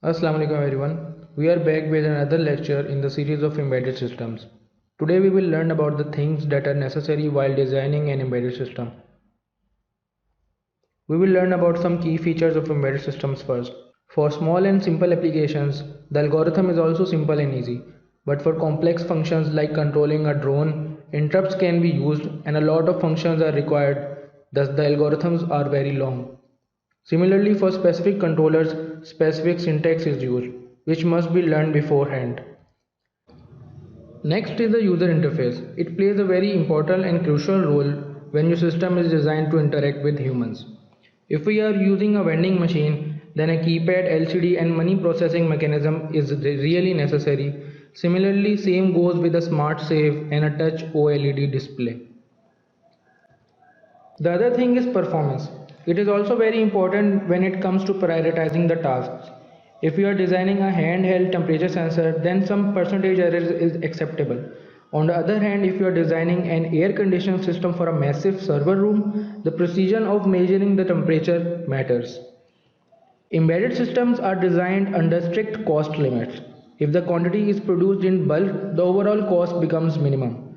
Assalamu alaikum everyone. We are back with another lecture in the series of embedded systems. Today we will learn about the things that are necessary while designing an embedded system. We will learn about some key features of embedded systems first. For small and simple applications, the algorithm is also simple and easy. But for complex functions like controlling a drone, interrupts can be used and a lot of functions are required, thus the algorithms are very long. Similarly, for specific controllers, specific syntax is used, which must be learned beforehand. Next is the user interface. It plays a very important and crucial role when your system is designed to interact with humans. If we are using a vending machine, then a keypad, LCD and money processing mechanism is really necessary. Similarly, same goes with a smart safe and a touch OLED display. The other thing is performance. It is also very important when it comes to prioritizing the tasks. If you are designing a handheld temperature sensor, then some percentage error is acceptable. On the other hand, if you are designing an air conditioning system for a massive server room, the precision of measuring the temperature matters. Embedded systems are designed under strict cost limits. If the quantity is produced in bulk, the overall cost becomes minimum.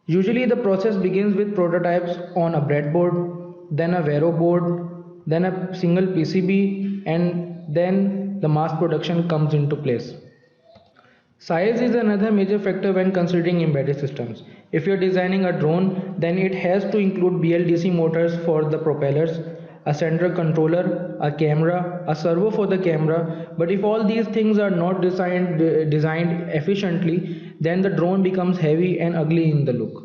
Usually the process begins with prototypes on a breadboard, then a Vero board, then a single PCB, and then the mass production comes into place. Size is another major factor when considering embedded systems. If you're designing a drone, then it has to include BLDC motors for the propellers, a central controller, a camera, a servo for the camera. But if all these things are not designed efficiently, then the drone becomes heavy and ugly in the look.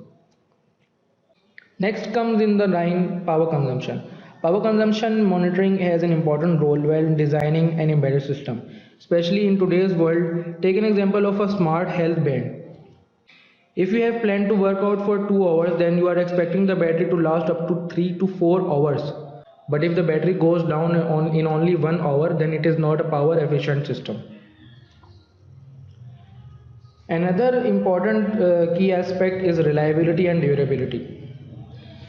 Next comes in the line power consumption. Power consumption monitoring has an important role when designing an embedded system. Especially in today's world, take an example of a smart health band. If you have planned to work out for 2 hours, then you are expecting the battery to last up to 3 to 4 hours. But if the battery goes down in only 1 hour, then it is not a power efficient system. Another important key aspect is reliability and durability.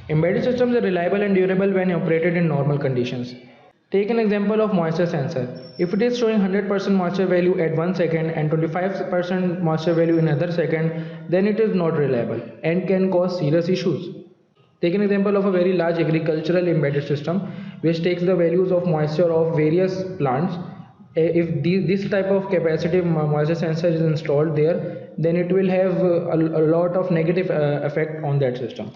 Embedded systems are reliable and durable when operated in normal conditions. Take an example of moisture sensor. If it is showing 100% moisture value at 1 second and 25% moisture value in another second, then it is not reliable and can cause serious issues. Take an example of a very large agricultural embedded system which takes the values of moisture of various plants. If this type of capacitive moisture sensor is installed there, then it will have a lot of negative effect on that system.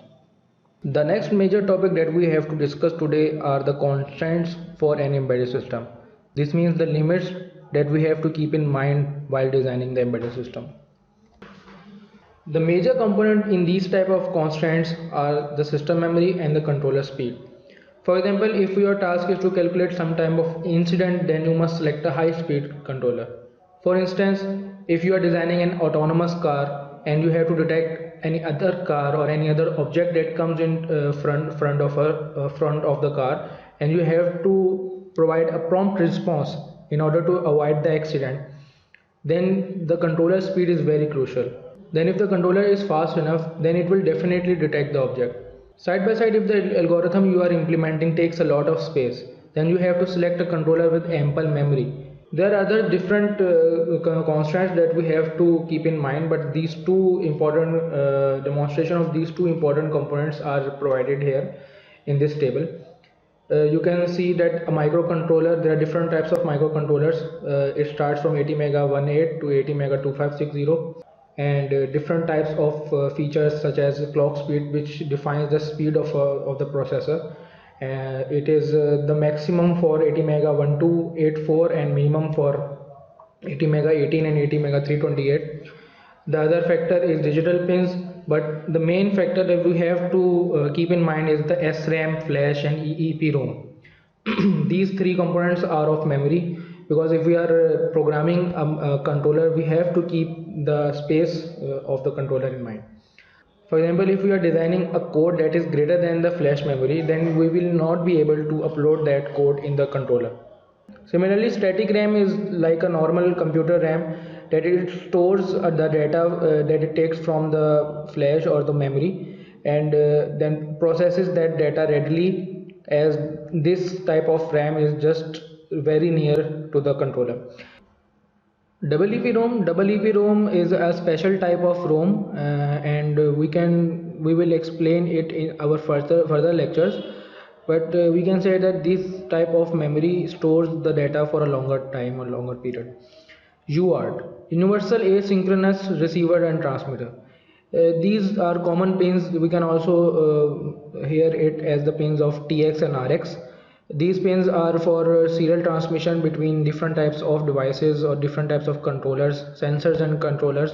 The next major topic that we have to discuss today are the constraints for an embedded system. This means the limits that we have to keep in mind while designing the embedded system. The major component in these type of constraints are the system memory and the controller speed. For example, if your task is to calculate some type of incident, then you must select a high speed controller. For instance, if you are designing an autonomous car and you have to detect any other car or any other object that comes in front of the car, and you have to provide a prompt response in order to avoid the accident, then the controller speed is very crucial. Then if the controller is fast enough, then it will definitely detect the object. Side by side, if the algorithm you are implementing takes a lot of space, then you have to select a controller with ample memory. There are other different constraints that we have to keep in mind, but these two important demonstration of these two important components are provided here in this table. You can see that a microcontroller, there are different types of microcontrollers. It starts from 80 mega 18 to 80 mega 2560, and different types of features such as clock speed, which defines the speed of the processor. It is the maximum for 80 mega 1284 and minimum for 80 mega 18 and 80 mega 328. The other factor is digital pins, but the main factor that we have to keep in mind is the SRAM, flash and EEPROM. These three components are of memory, because if we are programming a controller, we have to keep the space of the controller in mind. For example, if we are designing a code that is greater than the flash memory, then we will not be able to upload that code in the controller. Similarly, static RAM is like a normal computer RAM, that it stores the data that it takes from the flash or the memory, and then processes that data readily, as this type of RAM is just very near to the controller. Double EEPROM is a special type of ROM, and we will explain it in our further lectures. But we can say that this type of memory stores the data for a longer time or longer period. UART, Universal Asynchronous Receiver and Transmitter. These are common pins. We can also hear it as the pins of TX and RX. These pins are for serial transmission between different types of devices or different types of controllers, sensors and controllers.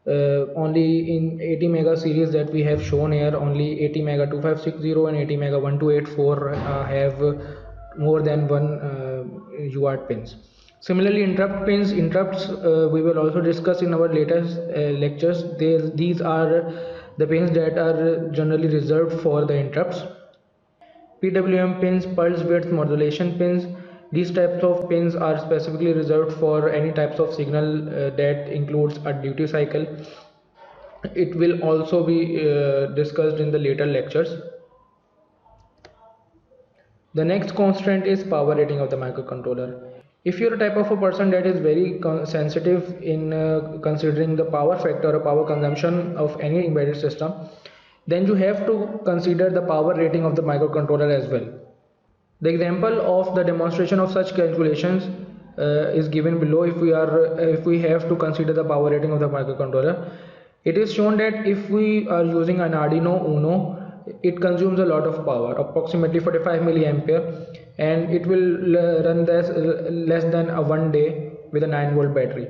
Only in 80 mega series that we have shown here, only 80 mega 2560 and 80 mega 1284 have more than one UART pins. Similarly, interrupts we will also discuss in our latest lectures. These are the pins that are generally reserved for the interrupts. PWM pins, pulse width modulation pins. These types of pins are specifically reserved for any types of signal that includes a duty cycle. It will also be discussed in the later lectures. The next constraint is power rating of the microcontroller. If you're a type of a person that is very sensitive in considering the power factor or power consumption of any embedded system, then you have to consider the power rating of the microcontroller as well. The example of the demonstration of such calculations is given below. If we have to consider the power rating of the microcontroller, it is shown that if we are using an Arduino Uno, it consumes a lot of power, approximately 45 milliampere, and it will run less than a 1 day with a 9-volt battery.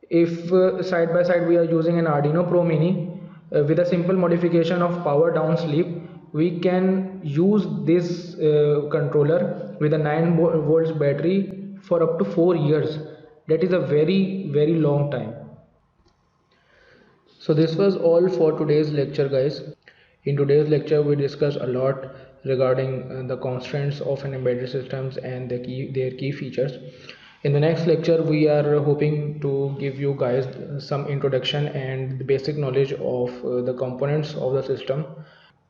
If side by side we are using an Arduino Pro Mini with a simple modification of power down sleep, we can use this controller with a 9 volts battery for up to 4 years. That is a very long time. So this was all for today's lecture, guys. In today's lecture we discussed a lot regarding the constraints of an embedded systems and their key features. In the next lecture we are hoping to give you guys some introduction and the basic knowledge of the components of the system.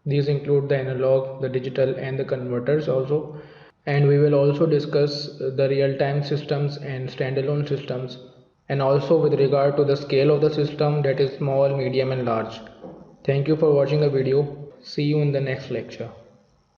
These include the analog, the digital and the converters also. And we will also discuss the real-time systems and standalone systems, and also with regard to the scale of the system, that is small, medium and large. Thank you for watching the video. See you in the next lecture.